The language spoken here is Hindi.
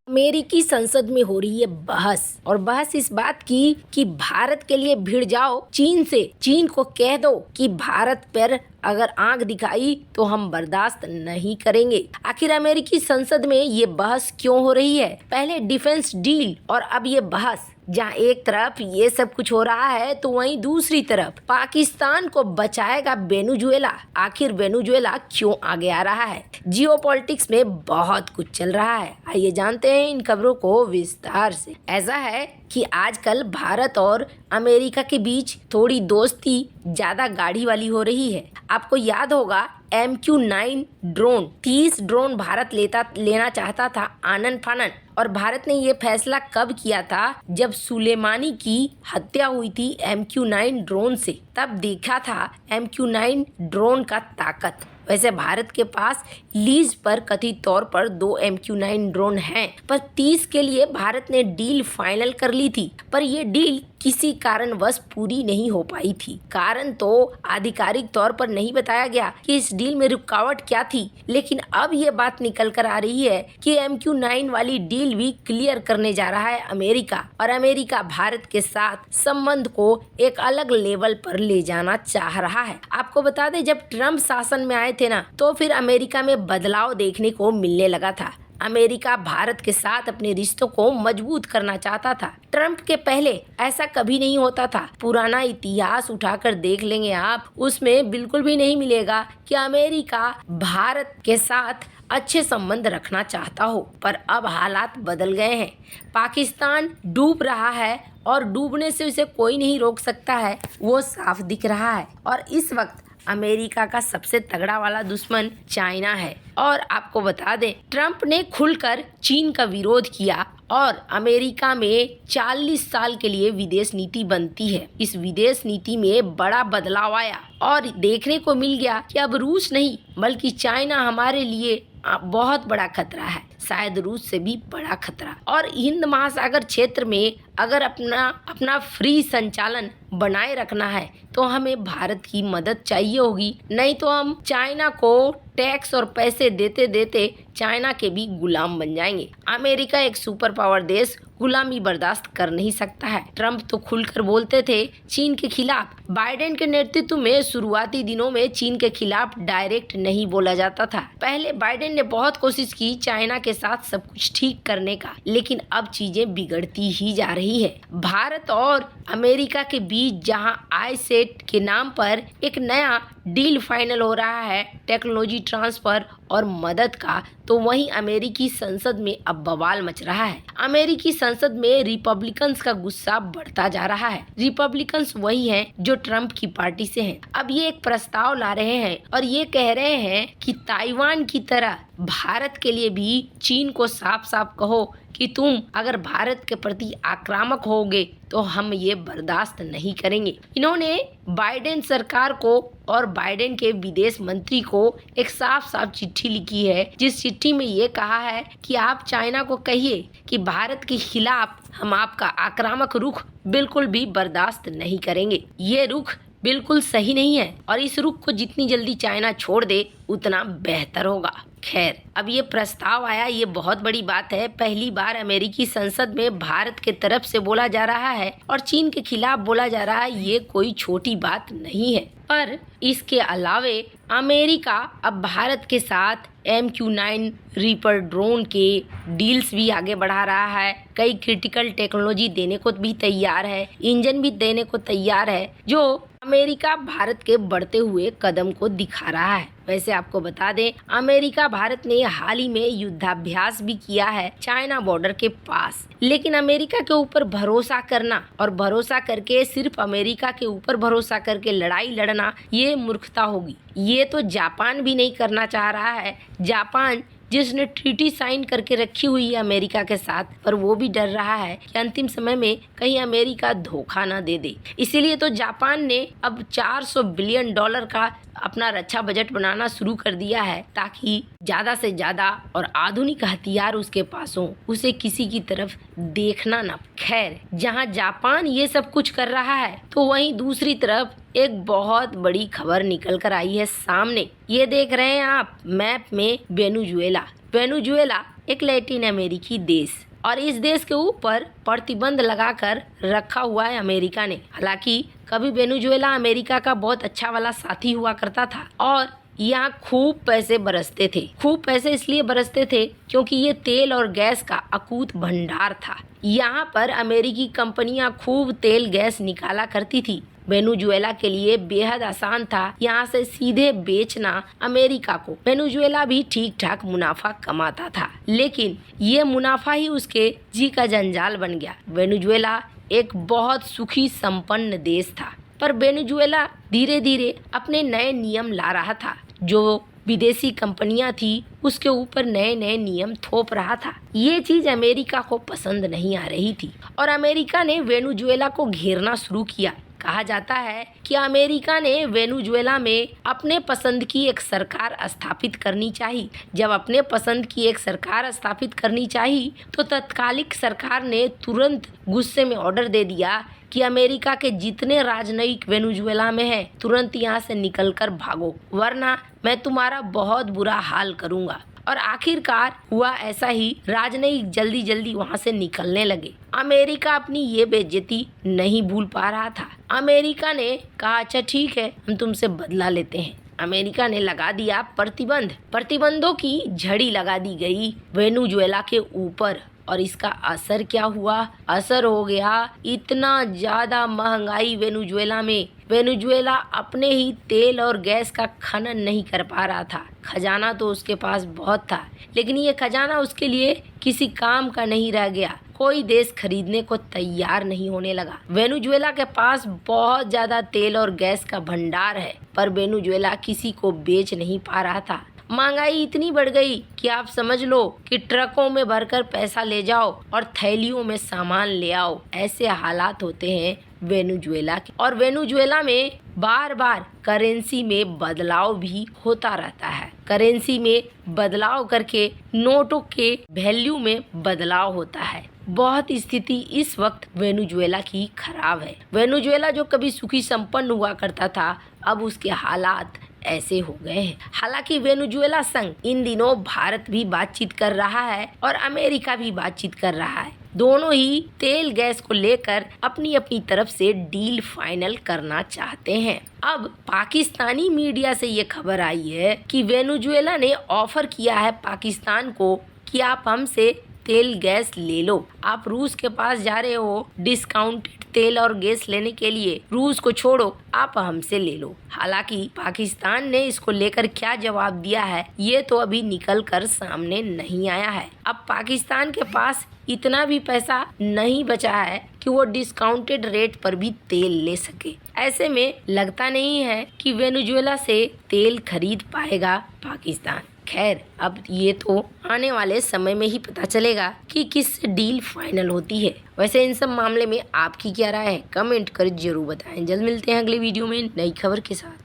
अमेरिकी संसद में हो रही है बहस और बहस इस बात की कि भारत के लिए भिड़ जाओ चीन से, चीन को कह दो कि भारत पर अगर आंख दिखाई तो हम बर्दाश्त नहीं करेंगे। आखिर अमेरिकी संसद में ये बहस क्यों हो रही है? पहले डिफेंस डील और अब ये बहस। जहाँ एक तरफ ये सब कुछ हो रहा है तो वहीं दूसरी तरफ पाकिस्तान को बचाएगा वेनेजुएला। आखिर वेनेजुएला क्यों आगे आ रहा है? जियोपॉलिटिक्स में बहुत कुछ चल रहा है, आइए जानते हैं इन खबरों को विस्तार से। ऐसा है कि आजकल भारत और अमेरिका के बीच थोड़ी दोस्ती ज्यादा गाढ़ी वाली हो रही है। आपको याद होगा MQ-9 ड्रोन, 30 ड्रोन भारत लेना चाहता था आनन फानन, और भारत ने ये फैसला कब किया था? जब सुलेमानी की हत्या हुई थी MQ-9 ड्रोन से, तब देखा था MQ-9 ड्रोन का ताकत। वैसे भारत के पास लीज पर कथित तौर पर 2 MQ-9 ड्रोन हैं, पर 30 के लिए भारत ने डील फाइनल कर ली थी, पर ये डील किसी कारणवश पूरी नहीं हो पाई थी। कारण तो आधिकारिक तौर पर नहीं बताया गया कि इस डील में रुकावट क्या थी, लेकिन अब ये बात निकल कर आ रही है कि MQ-9 वाली डील भी क्लियर करने जा रहा है अमेरिका, और अमेरिका भारत के साथ संबंध को एक अलग लेवल पर ले जाना चाह रहा है। आपको बता दें, जब ट्रम्प शासन में आए थे ना, तो फिर अमेरिका में बदलाव देखने को मिलने लगा था। अमेरिका भारत के साथ अपने रिश्तों को मजबूत करना चाहता था। ट्रम्प के पहले ऐसा कभी नहीं होता था। पुराना इतिहास उठाकर देख लेंगे आप, उसमें बिल्कुल भी नहीं मिलेगा कि अमेरिका भारत के साथ अच्छे संबंध रखना चाहता हो। पर अब हालात बदल गए हैं। पाकिस्तान डूब रहा है और डूबने से उसे कोई नहीं रोक सकता है, वो साफ दिख रहा है। और इस वक्त अमेरिका का सबसे तगड़ा वाला दुश्मन चाइना है। और आपको बता दें, ट्रम्प ने खुलकर चीन का विरोध किया और अमेरिका में 40 साल के लिए विदेश नीति बनती है। इस विदेश नीति में बड़ा बदलाव आया और देखने को मिल गया कि अब रूस नहीं बल्कि चाइना हमारे लिए बहुत बड़ा खतरा है, शायद रूस से भी बड़ा खतरा। और हिंद महासागर क्षेत्र में अगर अपना फ्री संचालन बनाए रखना है तो हमें भारत की मदद चाहिए होगी, नहीं तो हम चाइना को टैक्स और पैसे देते देते चाइना के भी गुलाम बन जाएंगे। अमेरिका एक सुपर पावर देश गुलामी बर्दाश्त कर नहीं सकता है। ट्रम्प तो खुलकर बोलते थे चीन के खिलाफ। बाइडेन के नेतृत्व में शुरुआती दिनों में चीन के खिलाफ डायरेक्ट नहीं बोला जाता था। पहले बाइडेन ने बहुत कोशिश की चाइना के साथ सब कुछ ठीक करने का, लेकिन अब चीजें बिगड़ती ही जा रही है। भारत और अमेरिका के बीच जहां आईसेट के नाम पर एक नया डील फाइनल हो रहा है टेक्नोलॉजी ट्रांसफर और मदद का, तो वहीं अमेरिकी संसद में अब बवाल मच रहा है। अमेरिकी संसद में रिपब्लिकन्स का गुस्सा बढ़ता जा रहा है। रिपब्लिकन्स वही हैं जो ट्रम्प की पार्टी से हैं। अब ये एक प्रस्ताव ला रहे हैं और ये कह रहे हैं कि ताइवान की तरह भारत के लिए भी चीन को साफ साफ कहो कि तुम अगर भारत के प्रति आक्रामक होगे तो हम ये बर्दाश्त नहीं करेंगे। इन्होंने बाइडेन सरकार को और बाइडेन के विदेश मंत्री को एक साफ साफ चिट्ठी लिखी है, जिस चिट्ठी में ये कहा है कि आप चाइना को कहिए कि भारत के खिलाफ हम आपका आक्रामक रुख बिल्कुल भी बर्दाश्त नहीं करेंगे। ये रुख बिल्कुल सही नहीं है और इस रुख को जितनी जल्दी चाइना छोड़ दे उतना बेहतर होगा। खैर, अब ये प्रस्ताव आया, ये बहुत बड़ी बात है। पहली बार अमेरिकी संसद में भारत के तरफ से बोला जा रहा है और चीन के खिलाफ बोला जा रहा है, ये कोई छोटी बात नहीं है। पर इसके अलावे अमेरिका अब भारत के साथ MQ-9 रीपर ड्रोन के डील्स भी आगे बढ़ा रहा है। कई क्रिटिकल टेक्नोलॉजी देने को भी तैयार है, इंजन भी देने को तैयार है, जो अमेरिका भारत के बढ़ते हुए कदम को दिखा रहा है। वैसे आपको बता दें, अमेरिका भारत ने हाल ही में युद्धाभ्यास भी किया है चाइना बॉर्डर के पास, लेकिन अमेरिका के ऊपर भरोसा करना और भरोसा करके सिर्फ अमेरिका के ऊपर भरोसा करके लड़ाई लड़ना, ये मूर्खता होगी। ये तो जापान भी नहीं करना चाह रहा है। जापान जिसने ट्रीटी साइन करके रखी हुई है अमेरिका के साथ, पर वो भी डर रहा है कि अंतिम समय में कहीं अमेरिका धोखा न दे दे। इसीलिए तो जापान ने अब $400 बिलियन का अपना रक्षा बजट बनाना शुरू कर दिया है, ताकि ज्यादा से ज्यादा और आधुनिक हथियार उसके पास हो, उसे किसी की तरफ देखना ना। खैर, जहां जापान ये सब कुछ कर रहा है तो वहीं दूसरी तरफ एक बहुत बड़ी खबर निकल कर आई है सामने। ये देख रहे हैं आप मैप में वेनेजुएला। वेनेजुएला एक लैटिन अमेरिकी देश, और इस देश के ऊपर प्रतिबंध लगाकर रखा हुआ है अमेरिका ने। हालांकि कभी वेनेजुएला अमेरिका का बहुत अच्छा वाला साथी हुआ करता था और यहाँ खूब पैसे बरसते थे। खूब पैसे इसलिए बरसते थे क्योंकि ये तेल और गैस का अकूत भंडार था। यहाँ पर अमेरिकी कंपनियां खूब तेल गैस निकाला करती थी। वेनेजुएला के लिए बेहद आसान था यहाँ से सीधे बेचना अमेरिका को। वेनेजुएला भी ठीक ठाक मुनाफा कमाता था, लेकिन ये मुनाफा ही उसके जी का जंजाल बन गया। वेनेजुएला एक बहुत सुखी संपन्न देश था, पर वेनेजुएला धीरे धीरे अपने नए नियम ला रहा था। जो विदेशी कंपनियां थी उसके ऊपर नए नए नियम थोप रहा था। ये चीज अमेरिका को पसंद नहीं आ रही थी और अमेरिका ने वेनेजुएला को घेरना शुरू किया। कहा जाता है कि अमेरिका ने वेनेजुएला में अपने पसंद की एक सरकार स्थापित करनी चाहिए। जब अपने पसंद की एक सरकार स्थापित करनी चाहिए तो तत्कालिक सरकार ने तुरंत गुस्से में ऑर्डर दे दिया कि अमेरिका के जितने राजनयिक वेनेजुएला में हैं तुरंत यहाँ से निकलकर भागो, वरना मैं तुम्हारा बहुत बुरा हाल करूँगा। और आखिरकार हुआ ऐसा ही। राजनयिक जल्दी जल्दी वहाँ से निकलने लगे। अमेरिका अपनी ये बेइज्जती नहीं भूल पा रहा था। अमेरिका ने कहा अच्छा ठीक है, हम तुमसे बदला लेते हैं। अमेरिका ने लगा दिया प्रतिबंध। प्रतिबंधों की झड़ी लगा दी गई वेनेजुएला के ऊपर, और इसका असर क्या हुआ? असर हो गया इतना ज्यादा महंगाई वेनेजुएला में। वेनेजुएला अपने ही तेल और गैस का खनन नहीं कर पा रहा था। खजाना तो उसके पास बहुत था, लेकिन ये खजाना उसके लिए किसी काम का नहीं रह गया। कोई देश खरीदने को तैयार नहीं होने लगा। वेनेजुएला के पास बहुत ज्यादा तेल और गैस का भंडार है, पर वेनेजुएला किसी को बेच नहीं पा रहा था। महंगाई इतनी बढ़ गई कि आप समझ लो कि ट्रकों में भरकर पैसा ले जाओ और थैलियों में सामान ले आओ। ऐसे हालात होते हैं वेनेजुएला के। और वेनेजुएला में बार बार करेंसी में बदलाव भी होता रहता है। करेंसी में बदलाव करके नोटों के वैल्यू में बदलाव होता है। बहुत स्थिति इस वक्त वेनेजुएला की खराब है। वेनेजुएला जो कभी सुखी संपन्न हुआ करता था, अब उसके हालात ऐसे हो गए हैं। हालांकि वेनेजुएला संग इन दिनों भारत भी बातचीत कर रहा है और अमेरिका भी बातचीत कर रहा है। दोनों ही तेल गैस को लेकर अपनी अपनी तरफ से डील फाइनल करना चाहते हैं। अब पाकिस्तानी मीडिया से ये खबर आई है कि वेनेजुएला ने ऑफर किया है पाकिस्तान को कि आप हमसे तेल गैस ले लो। आप रूस के पास जा रहे हो डिस्काउंटेड तेल और गैस लेने के लिए, रूस को छोड़ो, आप हमसे ले लो। हालांकि पाकिस्तान ने इसको लेकर क्या जवाब दिया है ये तो अभी निकल कर सामने नहीं आया है। अब पाकिस्तान के पास इतना भी पैसा नहीं बचा है कि वो डिस्काउंटेड रेट पर भी तेल ले सके। ऐसे में लगता नहीं है कि वेनेजुएला से तेल खरीद पाएगा पाकिस्तान। खैर, अब ये तो आने वाले समय में ही पता चलेगा कि किस डील फाइनल होती है। वैसे इन सब मामले में आपकी क्या राय है? कमेंट कर जरूर बताएं। जल्द मिलते हैं अगले वीडियो में नई खबर के साथ।